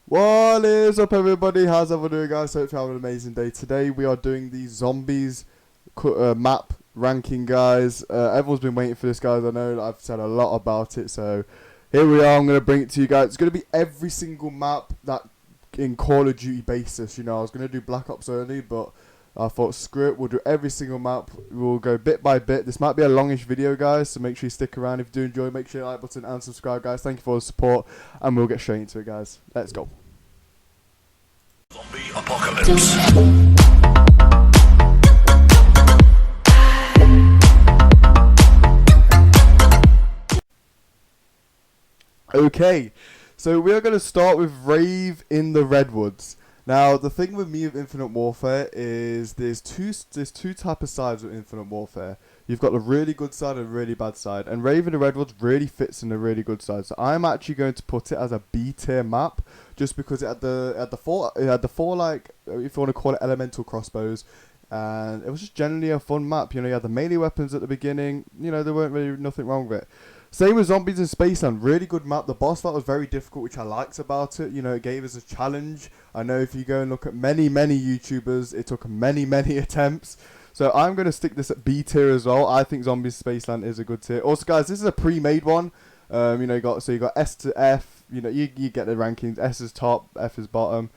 What is up, everybody? How's everyone doing, guys? Hope you're having an amazing day. Today we are doing the zombies map ranking, guys. Everyone's been waiting for this, guys. I know I've said a lot about it, so here we are. I'm going to bring it to you guys. It's going to be every single map that in Call of Duty basis. You know, I was going to do Black Ops only, but I thought, screw it, we'll do every single map. We'll go bit by bit. This might be a longish video, guys, so make sure you stick around. If you do enjoy, make sure you like button and subscribe, guys. Thank you for the support, and we'll get straight into it, guys. Let's go. Zombie apocalypse. Okay, so we are going to start with Rave in the Redwoods. Now, the thing with me with Infinite Warfare is there's two type of sides with Infinite Warfare. You've got the really good side and the really bad side, and Rave in the Redwoods really fits in the really good side. So I'm actually going to put it as a B tier map, just because it had the four like, if you want to call it, elemental crossbows, and it was just generally a fun map. You know, you had the melee weapons at the beginning. You know, there weren't really nothing wrong with it. Same with Zombies in Spaceland, really good map. The boss fight was very difficult, which I liked about it. You know, it gave us a challenge. I know if you go and look at many YouTubers, it took many attempts. So I'm going to stick this at B tier as well. I think Zombies in Spaceland is a good tier. Also, guys, this is a pre-made one. You know, you got S to F. You know, you get the rankings. S is top, F is bottom.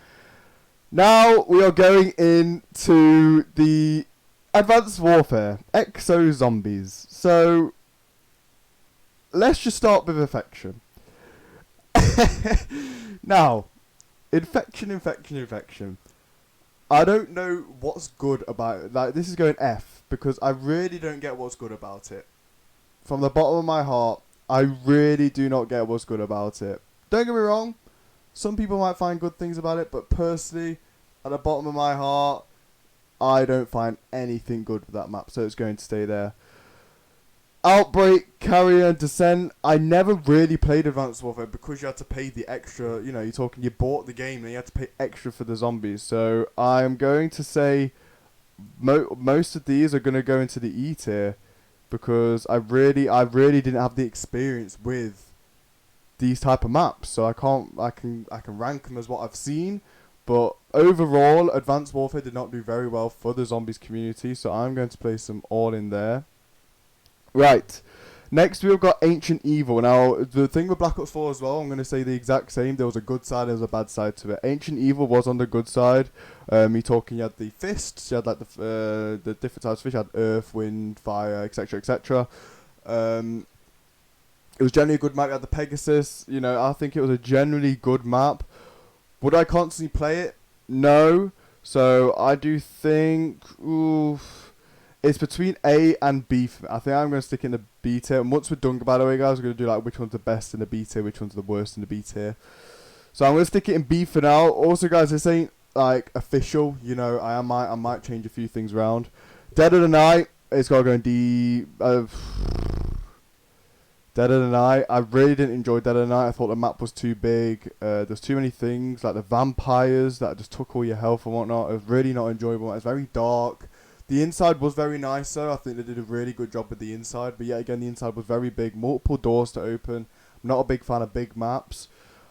Now we are going into the Advanced Warfare Exo Zombies. So let's just start with Infection. Now, Infection. I don't know what's good about it. Like, this is going F, because I really don't get what's good about it. From the bottom of my heart, I really do not get what's good about it. Don't get me wrong, some people might find good things about it, but personally, at the bottom of my heart, I don't find anything good with that map, so it's going to stay there. Outbreak, Carrier, and Descent. I never really played Advanced Warfare because you had to pay the extra. You know, you bought the game and you had to pay extra for the zombies. So I'm going to say most of these are going to go into the E tier, because I really didn't have the experience with these type of maps. So I can rank them as what I've seen. But overall, Advanced Warfare did not do very well for the zombies community. So I'm going to place them all in there. Right, next we've got Ancient Evil. Now, the thing with Black Ops 4 as well, I'm going to say the exact same. There was a good side, there was a bad side to it. Ancient Evil was on the good side. You had the fists, you had like the different types of fish, you had earth, wind, fire, etc, etc. It was generally a good map. You had the Pegasus. You know, I think it was a generally good map. Would I constantly play it? No. So I do think, it's between A and B. I think I'm going to stick in the B tier. And once we're done, by the way, guys, we're going to do like which one's the best in the B tier, which one's the worst in the B tier. So I'm going to stick it in B for now. Also, guys, this ain't like official. You know, I might change a few things around. Dead of the Night, it's got to go in D. Dead of the Night. I really didn't enjoy Dead of the Night. I thought the map was too big. There's too many things, like the vampires that just took all your health and whatnot. It was really not enjoyable. It was very dark. The inside was very nice, though. I think they did a really good job with the inside. But yet again, the inside was very big. Multiple doors to open. I'm not a big fan of big maps.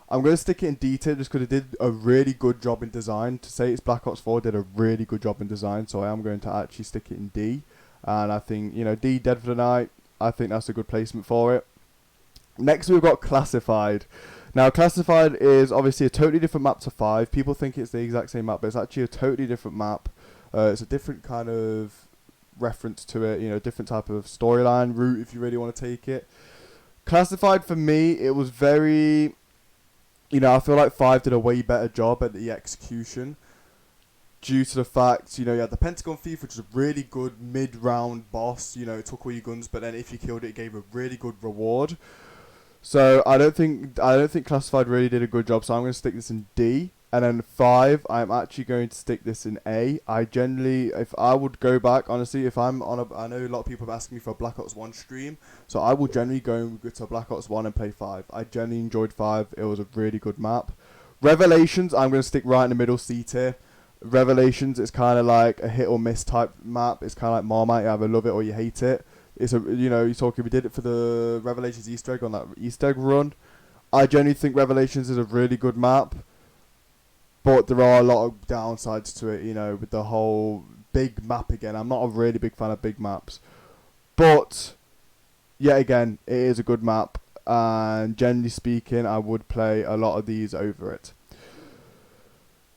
I'm going to stick it in D tier just because it did a really good job in design. To say it's Black Ops 4 did a really good job in design. So I am going to actually stick it in D. And I think, you know, D, Dead for the Night. I think that's a good placement for it. Next, we've got Classified. Now, Classified is obviously a totally different map to 5. People think it's the exact same map, but it's actually a totally different map. It's a different kind of reference to it, you know, different type of storyline route if you really want to take it. Classified, for me, it was very, you know, I feel like 5 did a way better job at the execution, due to the fact, you know, you had the Pentagon Thief, which was a really good mid-round boss. You know, it took all your guns, but then if you killed it, it gave a really good reward. So I don't think Classified really did a good job, so I'm going to stick this in D. And then 5, I'm actually going to stick this in A. I generally, if I would go back, honestly, if I'm on I know a lot of people have asked me for a Black Ops 1 stream, so I will generally go to Black Ops 1 and play 5. I generally enjoyed 5. It was a really good map. Revelations, I'm going to stick right in the middle, C tier. Revelations is kind of like a hit or miss type map. It's kind of like Marmite, you either love it or you hate it. It's a, you know, we did it for the Revelations Easter egg on that Easter egg run. I generally think Revelations is a really good map. but there are a lot of downsides to it, you know, with the whole big map again. I'm not a really big fan of big maps, but yet again, it is a good map, and generally speaking, I would play a lot of these over it.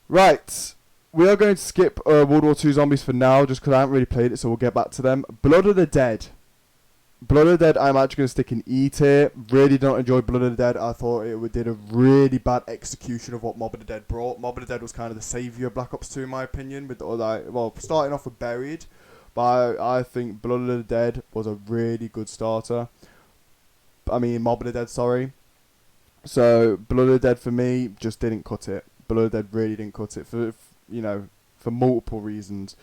Right, we are going to skip World War II Zombies for now, just because I haven't really played it, so we'll get back to them. Blood of the Dead. Blood of the Dead, I'm actually going to stick in E tier. Really don't enjoy Blood of the Dead. I thought it did a really bad execution of what Mob of the Dead brought. Mob of the Dead was kind of the saviour of Black Ops 2 in my opinion. With well, starting off with Buried, but I think Blood of the Dead was a really good starter. I mean, Mob of the Dead, sorry. So, Blood of the Dead for me just didn't cut it. Blood of the Dead really didn't cut it for multiple reasons.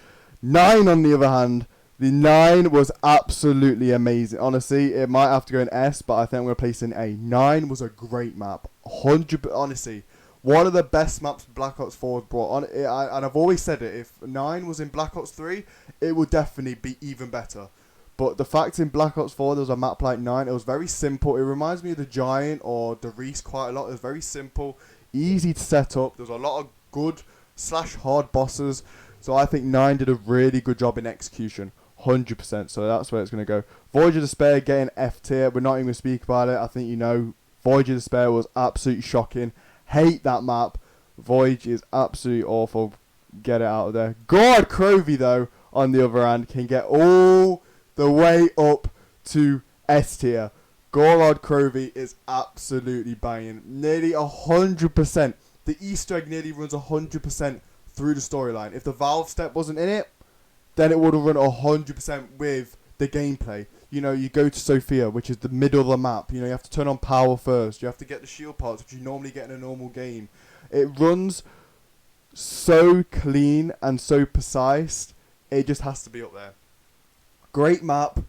9 on the other hand. The 9 was absolutely amazing. Honestly, it might have to go in S, but I think I'm going to place it in A. 9 was a great map. Honestly, one of the best maps Black Ops 4 brought on. And I've always said it, if 9 was in Black Ops 3, it would definitely be even better. But the fact in Black Ops 4 there was a map like 9, it was very simple. It reminds me of the Giant or the Reese quite a lot. It was very simple, easy to set up. There was a lot of good / hard bosses. So I think 9 did a really good job in execution. 100%, so that's where it's going to go. Voyage of Despair getting F tier. We're not even going to speak about it. I think you know Voyage of Despair was absolutely shocking. Hate that map. Voyage is absolutely awful. Get it out of there. God, Crovey though, on the other hand, can get all the way up to S tier. Gorod Crovey is absolutely banging. Nearly 100%. The Easter egg nearly runs 100% through the storyline. If the Valve step wasn't in it, then it would have run 100% with the gameplay. You know, you go to Sophia, which is the middle of the map. You know, you have to turn on power first. You have to get the shield parts, which you normally get in a normal game. It runs so clean and so precise. It just has to be up there. Great map.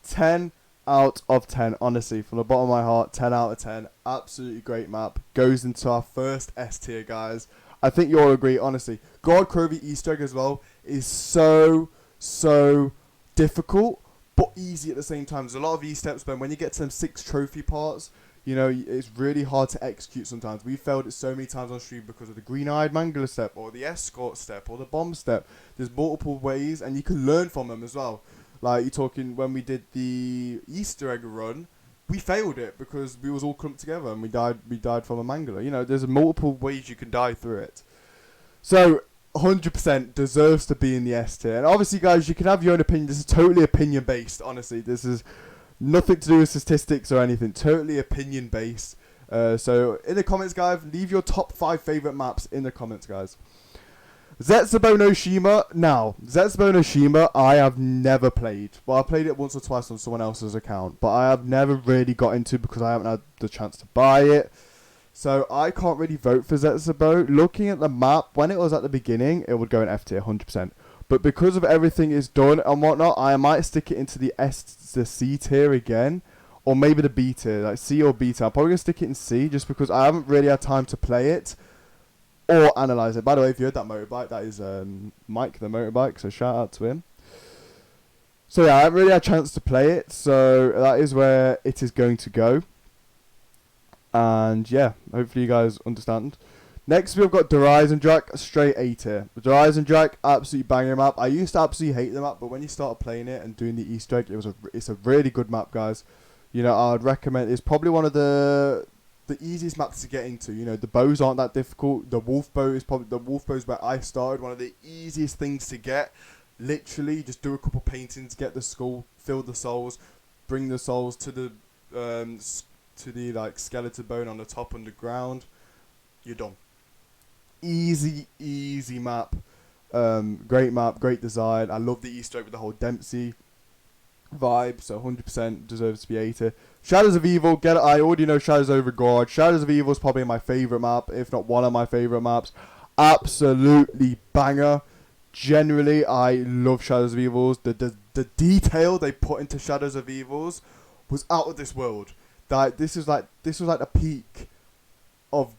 10 out of 10. Honestly, from the bottom of my heart, 10 out of 10. Absolutely great map. Goes into our first S tier, guys. I think you all agree, honestly. God Crovey Easter egg as well is so difficult, but easy at the same time. There's a lot of E-steps, but when you get to them 6 trophy parts, you know, it's really hard to execute sometimes. We failed it so many times on stream because of the green-eyed mangler step, or the escort step, or the bomb step. There's multiple ways, and you can learn from them as well. Like, you're talking, when we did the Easter egg run, we failed it because we was all clumped together, and we died from a mangler. You know, there's multiple ways you can die through it. So, 100% deserves to be in the S tier. And obviously, guys, you can have your own opinion. This is totally opinion based, honestly. This is nothing to do with statistics or anything. Totally opinion based. So in the comments, guys, leave your top 5 favorite maps in the comments, guys. Zetsubo no Shima. Now, Zetsubo no Shima, I have never played. Well, I played it once or twice on someone else's account, but I have never really got into it because I haven't had the chance to buy it. So I can't really vote for Zetsubo. Looking at the map, when it was at the beginning, it would go in F tier, 100%. But because of everything it's done and whatnot, I might stick it into the C tier again. Or maybe the B tier, like C or B tier. I'm probably going to stick it in C just because I haven't really had time to play it or analyse it. By the way, if you heard that motorbike, that is Mike the motorbike, so shout out to him. So yeah, I haven't really had a chance to play it, so that is where it is going to go. And yeah, hopefully you guys understand. Next we've got Drak, straight A tier. Drak, absolutely banging map. I used to absolutely hate the map, but when you started playing it and doing the Easter egg, it's a really good map, guys. You know, I'd recommend. It's probably one of the easiest maps to get into. You know, the bows aren't that difficult. The wolf bow is where I started. One of the easiest things to get. Literally, just do a couple paintings, get the skull, fill the souls, bring the souls to the like skeleton bone on the top underground. You're done. Easy map. Great map, great design. I love the Easter egg with the whole Dempsey vibe, so 100% deserves to be A tier. Shadows of Evil, get it. I already know Shadows over God. Shadows of Evil is probably my favourite map, if not one of my favourite maps. Absolutely banger. Generally, I love Shadows of Evils. The detail they put into Shadows of Evils was out of this world. That this was like the peak of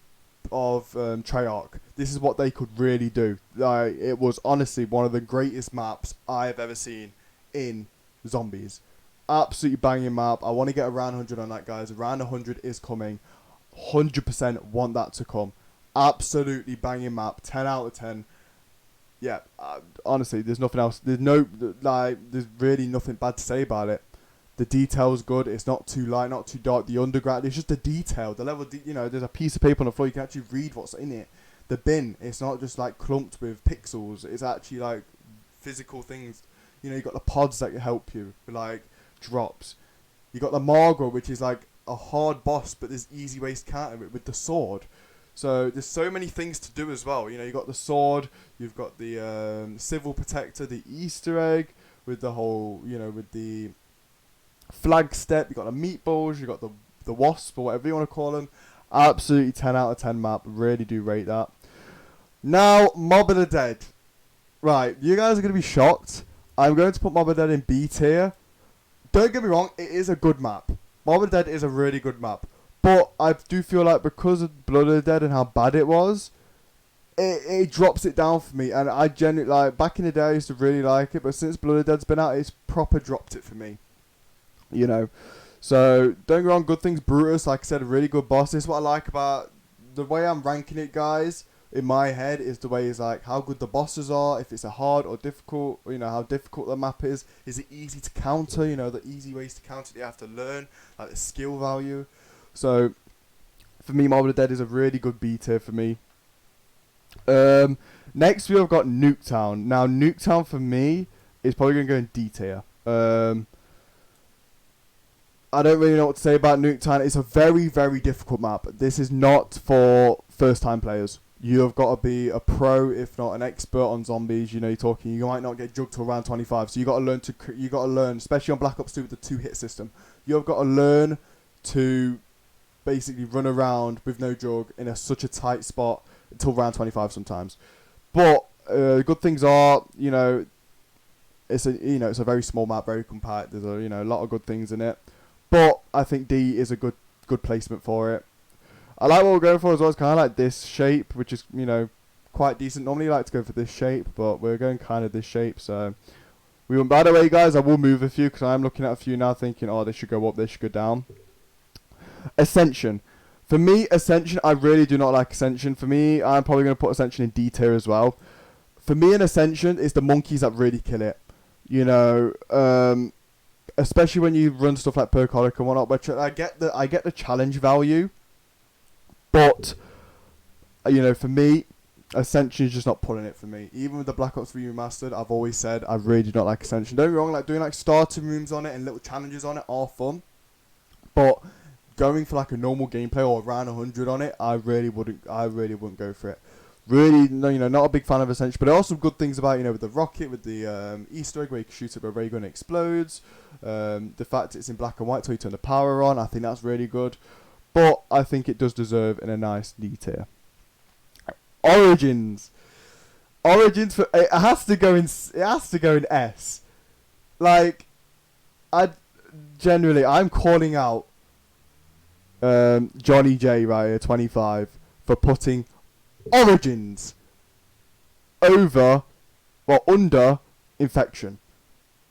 Treyarch. This is what they could really do. Like, it was honestly one of the greatest maps I've ever seen in Zombies. Absolutely banging map. I want to get around 100 on that, guys. Around 100 is coming. 100% want that to come. Absolutely banging map. 10 out of 10. Yeah, honestly, there's nothing else. There's really nothing bad to say about it. The detail's good. It's not too light, not too dark. The underground, it's just the detail. The level, there's a piece of paper on the floor. You can actually read what's in it. The bin, it's not just like clumped with pixels. It's actually like physical things. You got the pods that can help you with like drops. You got the Margot, which is like a hard boss, but there's easy ways to counter it with the sword. So there's so many things to do as well. You got the sword, you've got the civil protector, the Easter egg with the whole, with the flag step. You got the meatballs, you got the wasp or whatever you want to call them. Absolutely 10 out of 10 map. Really do rate that. Now, Mob of the Dead. Right, you guys are going to be shocked. I'm going to put Mob of the Dead in B tier. Don't get me wrong, it is a good map. Mob of the Dead is a really good map. But I do feel like because of Blood of the Dead and how bad it was, it drops it down for me. And I genuinely, back in the day I used to really like it, but since Blood of the Dead's been out, it's proper dropped it for me. So, don't get me wrong, good things, Brutus, like I said, a really good boss. This is what I like about the way I'm ranking it, guys, in my head, is the way it's like how good the bosses are, if it's a hard or difficult, how difficult the map is it easy to counter, the easy ways to counter it you have to learn, like the skill value. So, for me, Mob of the Dead is a really good B tier for me. Next we have got Nuketown. Now, Nuketown for me is probably going to go in D tier. I don't really know what to say about Nuketown. It's a very, very difficult map. This is not for first-time players. You have got to be a pro, if not an expert on zombies. You might not get jugged till round 25. So you got to learn, especially on Black Ops 2 with the 2-hit system. You have got to learn to basically run around with no jug in such a tight spot until round 25 sometimes. But good things are, it's a very small map, very compact. There's a lot of good things in it. But I think D is a good placement for it. I like what we're going for as well. It's kind of like this shape, which is, quite decent. Normally I like to go for this shape, but we're going kind of this shape. So, by the way, guys, I will move a few because I'm looking at a few now thinking, oh, they should go up, they should go down. Ascension. For me, Ascension, I really do not like Ascension. For me, I'm probably going to put Ascension in D tier as well. For me, in Ascension, it's the monkeys that really kill it. Especially when you run stuff like Percolic and whatnot, which I get the challenge value, but for me, Ascension is just not pulling it for me. Even with the Black Ops 3 Remastered, I've always said I really do not like Ascension. Don't get me wrong, like doing like starter rooms on it and little challenges on it are fun, but going for like a normal gameplay or around 100 on it, I really wouldn't go for it. Really, not a big fan of Ascension, but there are some good things about, with the rocket, with the Easter egg where you can shoot it with a ray gun and it explodes. The fact it's in black and white so you turn the power on, I think that's really good. But I think it does deserve in a nice D tier. Origins, it has to go in S. Like, I'm calling out JOHNYJ25 for putting Origins under Infection.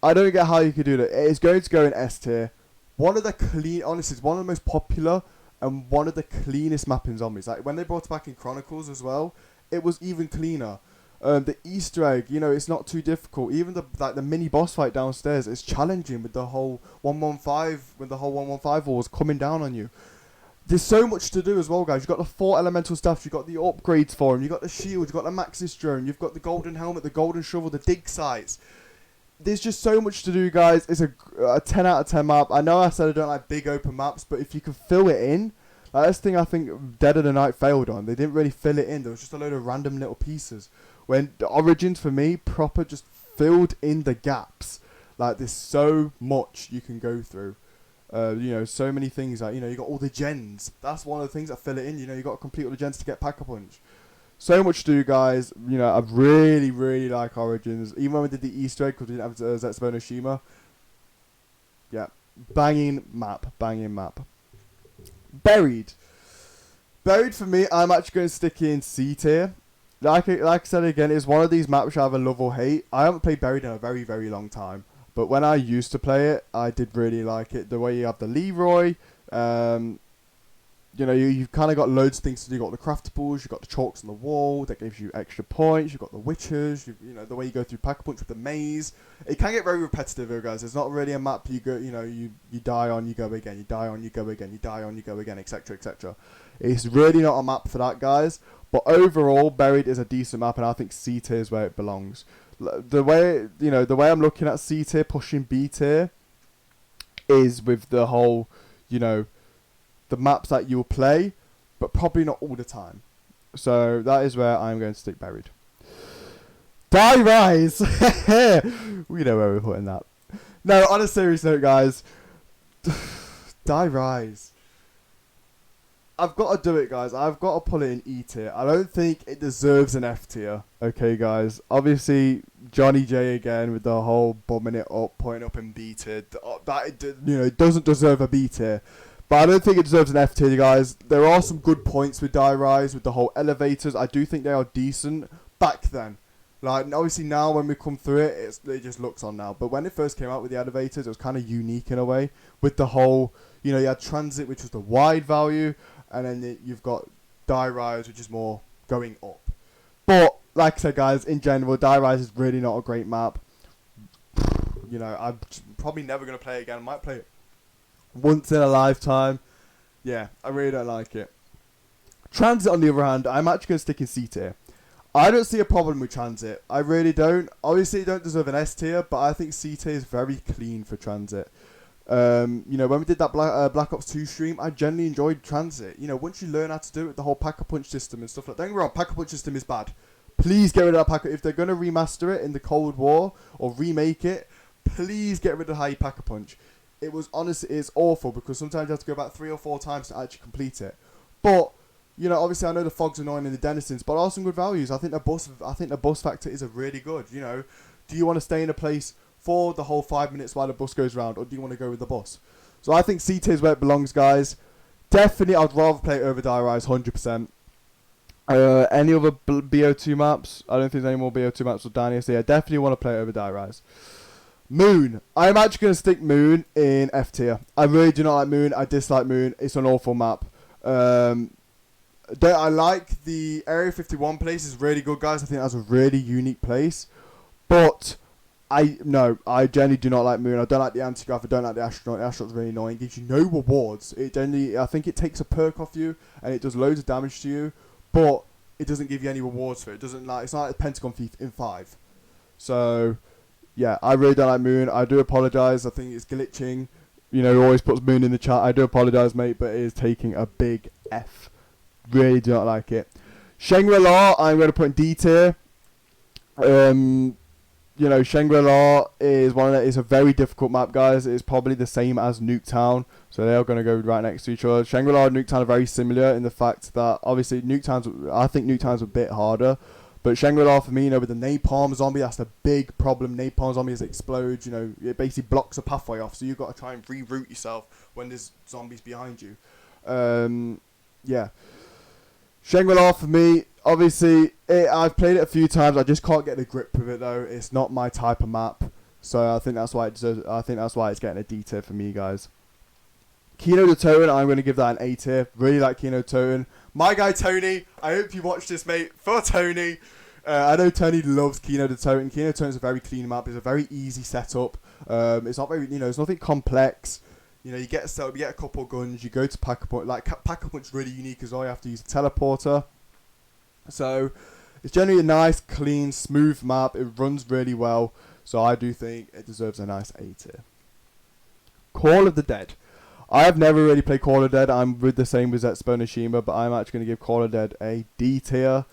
I don't get how you could do that. It is going to go in S tier. Honestly, it's one of the most popular and one of the cleanest mapping zombies. Like when they brought it back in Chronicles as well, it was even cleaner. The Easter egg, it's not too difficult. Even the mini boss fight downstairs is challenging with the whole 115 when the whole 115 wall was coming down on you. There's so much to do as well, guys. You've got the 4 elemental staffs, you've got the upgrades for them, you've got the shield, you've got the Maxis drone, you've got the golden helmet, the golden shovel, the dig sites. There's just so much to do, guys. It's a 10 out of 10 map. I know I said I don't like big open maps, but if you can fill it in, that's the thing I think Dead of the Night failed on. They didn't really fill it in. There was just a load of random little pieces. When the Origins, for me, proper just filled in the gaps. Like, there's so much you can go through. So many things. Like, you got all the gens. That's one of the things that fill it in. You got to complete all the gens to get Pack-a-Punch. So much to do, guys. I really, really like Origins. Even when we did the Easter egg, because we didn't have Zetsubo no Shima. Yeah. Banging map. Buried for me, I'm actually going to stick in C tier. Like I said again, it's one of these maps which I either love or hate. I haven't played Buried in a very, very long time. But when I used to play it, I did really like it. The way you have the Leroy, you know, you've kind of got loads of things to do. You've got the craftables, you've got the chalks on the wall, that gives you extra points, you've got the witches, you know, the way you go through Pack-a-Punch with the maze. It can get very repetitive here, guys. It's not really a map you go, you know, you die on, you go again, you die on, you go again, you die on, you go again, etc, etc. It's really not a map for that, guys. But overall, Buried is a decent map, and I think C tier is where it belongs. The way, you know, the way I'm looking at C tier pushing B tier is with the whole, you know, the maps that you'll play, but probably not all the time. So that is where I'm going to stick Buried. Die Rise! We know where we're putting that. No, on a serious note, guys. Die Rise. I've got to do it, guys. I've got to pull it in E tier. I don't think it deserves an F tier. Okay, guys. Obviously, Johnny J again with the whole bumming it up, putting up in B tier. That, you know, it doesn't deserve a B tier. But I don't think it deserves an F tier, guys. There are some good points with Die Rise, with the whole elevators. I do think they are decent back then. Like, obviously now when we come through it, it just looks on now. But when it first came out with the elevators, it was kind of unique in a way. With the whole, you know, you had Transit, which was the wide value. And then you've got Die Rise, which is more going up. But, like I said, guys, in general, Die Rise is really not a great map. You know, I'm probably never going to play it again. I might play it once in a lifetime. Yeah, I really don't like it. Transit, on the other hand, I'm actually going to stick in C tier. I don't see a problem with Transit. I really don't. Obviously, it don't deserve an S tier, but I think C tier is very clean for Transit. You know, when we did that Black Ops 2 stream, I genuinely enjoyed Transit. You know, once you learn how to do it, the whole Pack-a-Punch system and stuff like that. Don't get me wrong, Pack-a-Punch system is bad. Please get rid of that Pack-a-Punch. If they're going to remaster it in the Cold War or remake it, please get rid of how you Pack-a-Punch. It was honestly, it's awful because sometimes you have to go about 3 or 4 times to actually complete it. But, you know, obviously I know the fog's annoying in the Denizens, but there are some good values. I think the bus factor is a really good. You know, do you want to stay in a place for the whole 5 minutes while the bus goes round, or do you want to go with the bus? So I think C tier is where it belongs, guys. Definitely, I'd rather play it over Die Rise, 100%. Any other BO2 maps? I don't think there's any more BO2 maps with Daniel, so yeah, definitely want to play it over Die Rise. Moon. I'm actually going to stick Moon in F tier. I really do not like Moon. I dislike Moon. It's an awful map. I like the Area 51 place. It's really good, guys. I think that's a really unique place. But I generally do not like Moon. I don't like the anti-grav. I don't like the astronaut. The astronaut's really annoying. It gives you no rewards. I think it takes a perk off you and it does loads of damage to you, but it doesn't give you any rewards for it. It's not like the Pentagon Thief in 5. So yeah, I really don't like Moon. I do apologise. I think it's glitching. You know, he always puts Moon in the chat. I do apologise, mate, but it is taking a big F. Really do not like it. Shangri-La, I'm going to put in D tier. You know, Shangri-La is a very difficult map, guys. It's probably the same as Nuketown, so they are going to go right next to each other. Shangri-La and Nuketown are very similar in the fact that obviously I think Nuketown's a bit harder, but Shangri-La for me, you know, with the napalm zombie, that's the big problem. Napalm zombies explode, you know, it basically blocks a pathway off, so you've got to try and reroute yourself when there's zombies behind you. Yeah. Shangri-La for me, obviously, I've played it a few times. I just can't get the grip with it though. It's not my type of map, so I think that's why it's getting a D tier for me, guys. Kino de Toten, I'm going to give that an A tier. Really like Kino Toten. My guy Tony, I hope you watch this, mate. For Tony, I know Tony loves Kino de Toten. Kino de Toten is a very clean map. It's a very easy setup. It's not very, you know, it's nothing complex. You know, you get a couple of guns, you go to Pack-a-Punch. Like, Pack-a-Punch's really unique as well. You have to use a teleporter. So, it's generally a nice, clean, smooth map. It runs really well. So, I do think it deserves a nice A tier. Call of the Dead. I have never really played Call of the Dead. I'm with the same with Zetsubo Nishima, but I'm actually going to give Call of the Dead a D tier.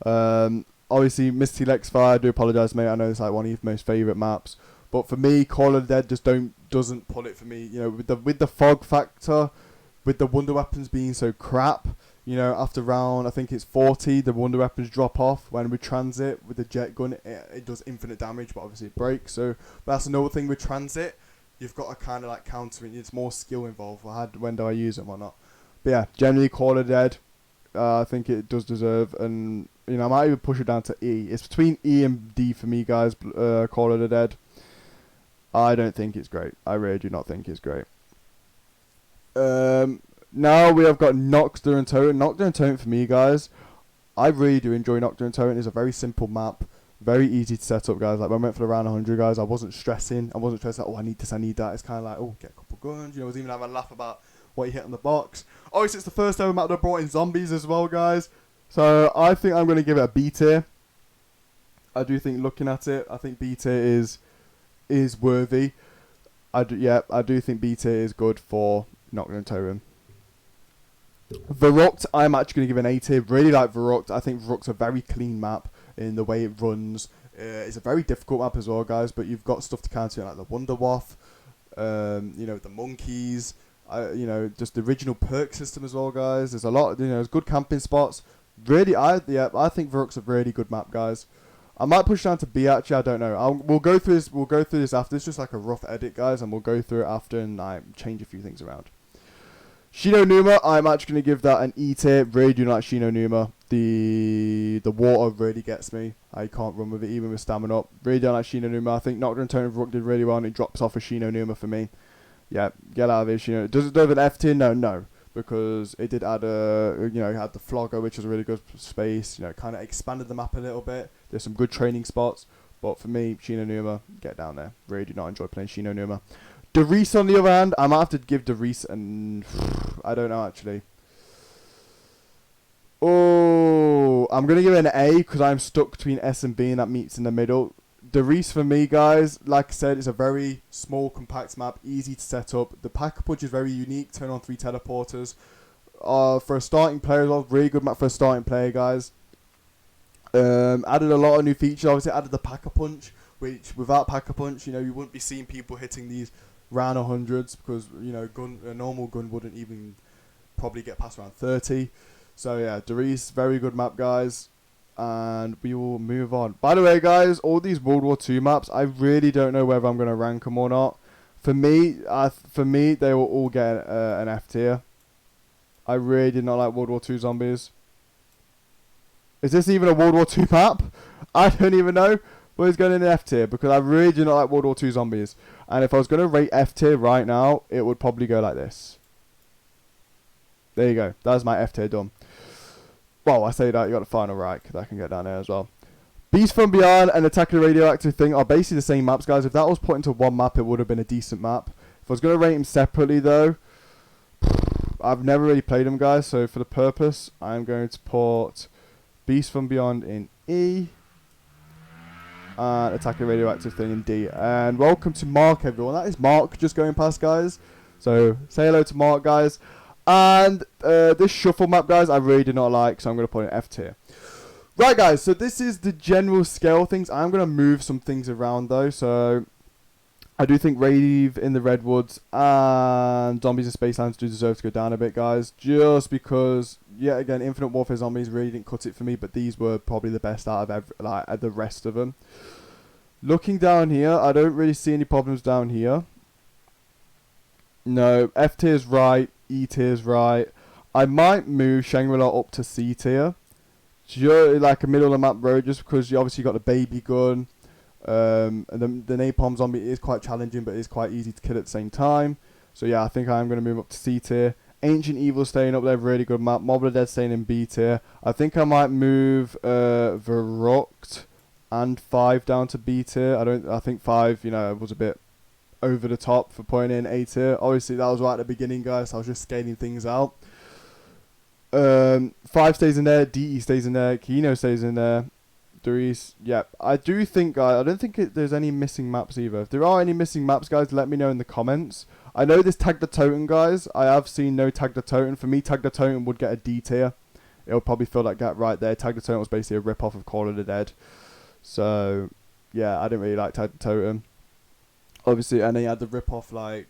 Obviously, Misty Lexfire, I do apologise, mate. I know it's like one of your most favourite maps. But for me, Call of the Dead just doesn't pull it for me. You know, with the fog factor, with the wonder weapons being so crap, you know, after round, I think it's 40, the wonder weapons drop off. When we transit with the jet gun, it does infinite damage, but obviously it breaks. So that's another thing with transit. You've got to kind of like counter it. It's more skill involved. When do I use it and whatnot. But yeah, generally Call of the Dead, I think it does deserve, and you know, I might even push it down to E. It's between E and D for me, guys. Call of the Dead. I don't think it's great. I really do not think it's great. Now we have got Noctur and Totem. Noctur and Totem for me, guys. I really do enjoy Noctur and Totem. It's a very simple map. Very easy to set up, guys. Like, when I went for the round 100, guys, I wasn't stressing. I wasn't stressing, like, oh, I need this, I need that. It's kind of like, oh, get a couple guns. You know, I was even having a laugh about what you hit on the box. Obviously, it's the first ever map that brought in zombies as well, guys. So, I think I'm going to give it a B tier. I do think, looking at it, I think B tier is worthy. I do think B tier is good for Noctur and Totem. Verrucht, I'm actually going to give an A tier. Really like Verrucht. I think Verrucht's a very clean map in the way it runs. It's a very difficult map as well, guys, but you've got stuff to counter, like the Wonderwaff, you know, the monkeys, you know, just the original perk system as well, guys. There's a lot, you know, there's good camping spots. Really, I think Verrucht's a really good map, guys. I might push down to B, actually, I don't know. We'll go through this after. It's just like a rough edit, guys, and we'll go through it after and change a few things around. Shino Numa, I'm actually going to give that an E tier. Really do not like Shino Numa. The water really gets me. I can't run with it even with stamina up. Really don't like Shino Numa. I think Nocturne and Totem Verrucht did really well, and it drops off a Shino Numa for me. Yeah, get out of here, Shino. Does it deserve an F tier? No. Because it did add it had the Flogger, which was a really good space. You know, kind of expanded the map a little bit. There's some good training spots. But for me, Shino Numa, get down there. Really do not enjoy playing Shino Numa. Derice, on the other hand, I might have to give Derice an... I don't know, actually. Oh, I'm going to give it an A because I'm stuck between S and B and that meets in the middle. Derice, for me, guys, like I said, is a very small, compact map, easy to set up. The Pack-a-Punch is very unique, turn on 3 teleporters. For a starting player as well, really good map for a starting player, guys. Added a lot of new features. Obviously, added the Pack-a-Punch, which without Pack-a-Punch, you know, you wouldn't be seeing people hitting these round 100s because, you know, a normal gun wouldn't even probably get past around 30. So yeah, Derice, very good map, guys, and we will move on. By the way, guys, all these World War II maps, I really don't know whether I'm going to rank them or not. For me, they will all get an F tier. I really did not like World War II zombies. Is this even a World War II map? I don't even know. But it's going in an F tier because I really do not like World War II zombies. And if I was going to rate F tier right now, it would probably go like this. There you go. That's my F tier done. Well, I say that, you got the final Reich. That can get down there as well. Beast from Beyond and Attack of the Radioactive Thing are basically the same maps, guys. If that was put into one map, it would have been a decent map. If I was going to rate them separately, though, I've never really played them, guys. So for the purpose, I'm going to put Beast from Beyond in E. And Attack of the Radioactive Thing in D. And welcome to Mark, everyone. That is Mark just going past, guys. So say hello to Mark, guys. And this shuffle map, guys, I really do not like, so I'm going to put an F tier. Right, guys, so this is the general scale things. I'm going to move some things around, though. So I do think Rave in the Redwoods and Zombies in Spacelands do deserve to go down a bit, guys. Just because, yeah, again, Infinite Warfare Zombies really didn't cut it for me, but these were probably the best out of the rest of them. Looking down here, I don't really see any problems down here. No, F tier's right, E tier's right. I might move Shangri-La up to C tier. Like a middle of the map road, just because you obviously got the baby gun. And the napalm zombie is quite challenging, but it's quite easy to kill at the same time. So yeah, I think I'm going to move up to C tier. Ancient Evil staying up there, really good map. Mob of the Dead staying in B tier. I think I might move Verrucht and 5 down to B tier. I think 5, you know, was a bit over the top for putting in A tier. Obviously, that was right at the beginning, guys. So I was just scaling things out. 5 stays in there. DE stays in there. Kino stays in there. Derice, yeah. I do think, guys, I don't think there's any missing maps either. If there are any missing maps, guys, let me know in the comments. I know this Tag the Totem, guys. I have seen no Tag the Totem. For me, Tag the Totem would get a D tier. It'll probably fill that gap right there. Tag the Totem was basically a rip-off of Call of the Dead. So, yeah, I didn't really like Tag the Totem. Obviously, and then you had the rip-off, like,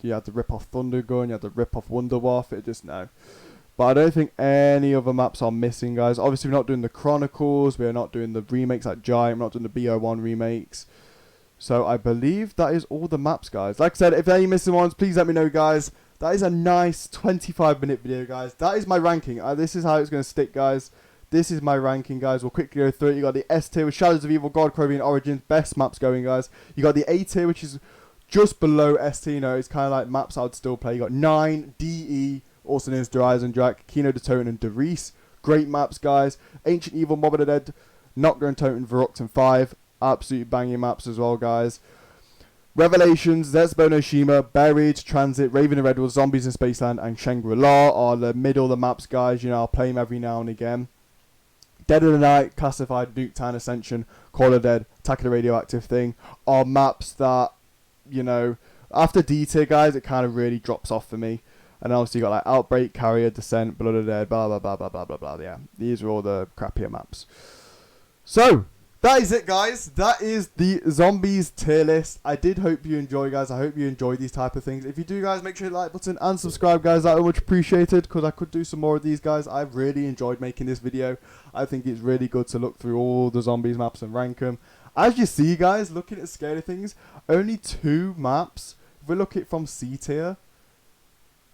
you had the rip-off Thunder Gun, you had the rip-off Wonderwaff. It just, no. But I don't think any other maps are missing, guys. Obviously, we're not doing the Chronicles. We're not doing the remakes like Giant. We're not doing the BO1 remakes. So I believe that is all the maps, guys. Like I said, if there are any missing ones, please let me know, guys. That is a nice 25-minute video, guys. That is my ranking. This is how it's going to stick, guys. This is my ranking, guys. We'll quickly go through it. You got the S tier with Shadows of Evil, God, Caribbean Origins. Best maps going, guys. You got the A tier, which is just below S tier. You know, it's kind of like maps I would still play. You got 9, DE, also known as Darius and Drac, Kino de Toten and Darius. Great maps, guys. Ancient Evil, Mob of the Dead, Nocturne and Toten, Varrockton 5. Absolutely banging maps as well, guys. Revelations, Zetsbo no Shima, Buried, Transit, Raven and Redwood, Zombies in Spaceland, and Shangri-La are the middle of the maps, guys. You know, I'll play them every now and again. Dead of the Night, Classified, Nuketown Ascension, Call of Dead, Attack of the Radioactive Thing are maps that, you know, after D tier, guys, it kind of really drops off for me. And obviously you got like Outbreak, Carrier, Descent, Blood of the Dead, blah, blah, blah, blah, blah, blah, blah. Yeah, these are all the crappier maps. So, that is it, guys. That is the Zombies tier list. I did hope you enjoy, guys. I hope you enjoy these type of things. If you do, guys, make sure you like button and subscribe, guys. That would be much appreciated, because I could do some more of these, guys. I've really enjoyed making this video. I think it's really good to look through all the Zombies maps and rank them. As you see, guys, looking at the scale of things, only 2 maps. If we look at it from C tier,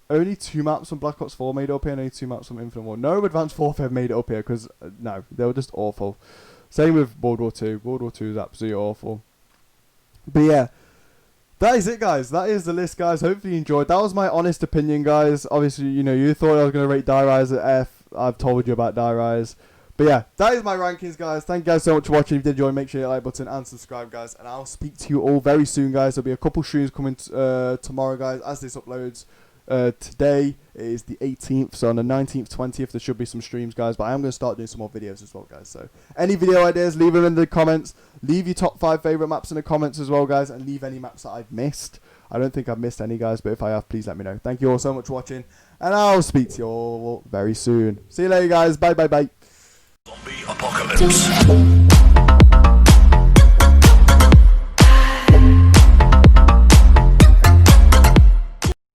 only 2 maps from Black Ops 4 made it up here, and only 2 maps from Infinite War. No Advanced Warfare made it up here, because, no, they were just awful. Same with World War 2. World War 2 is absolutely awful. But yeah, that is it, guys. That is the list, guys. Hopefully you enjoyed. That was my honest opinion, guys. Obviously, you know, you thought I was going to rate Darius at F. I've told you about Darius. But yeah, that is my rankings, guys. Thank you guys so much for watching. If you did enjoy, make sure you hit the like button and subscribe, guys. And I'll speak to you all very soon, guys. There'll be a couple streams coming tomorrow, guys, as this uploads. Today is the 18th, so on the 19th, 20th, there should be some streams, guys, but I am going to start doing some more videos as well, guys. So any video ideas, leave them in the comments. Leave your top 5 favourite maps in the comments as well, guys, and leave any maps that I've missed. I don't think I've missed any, guys, but if I have, please let me know. Thank you all so much for watching, and I'll speak to you all very soon. See you later, guys. Bye, bye, bye. Zombie apocalypse.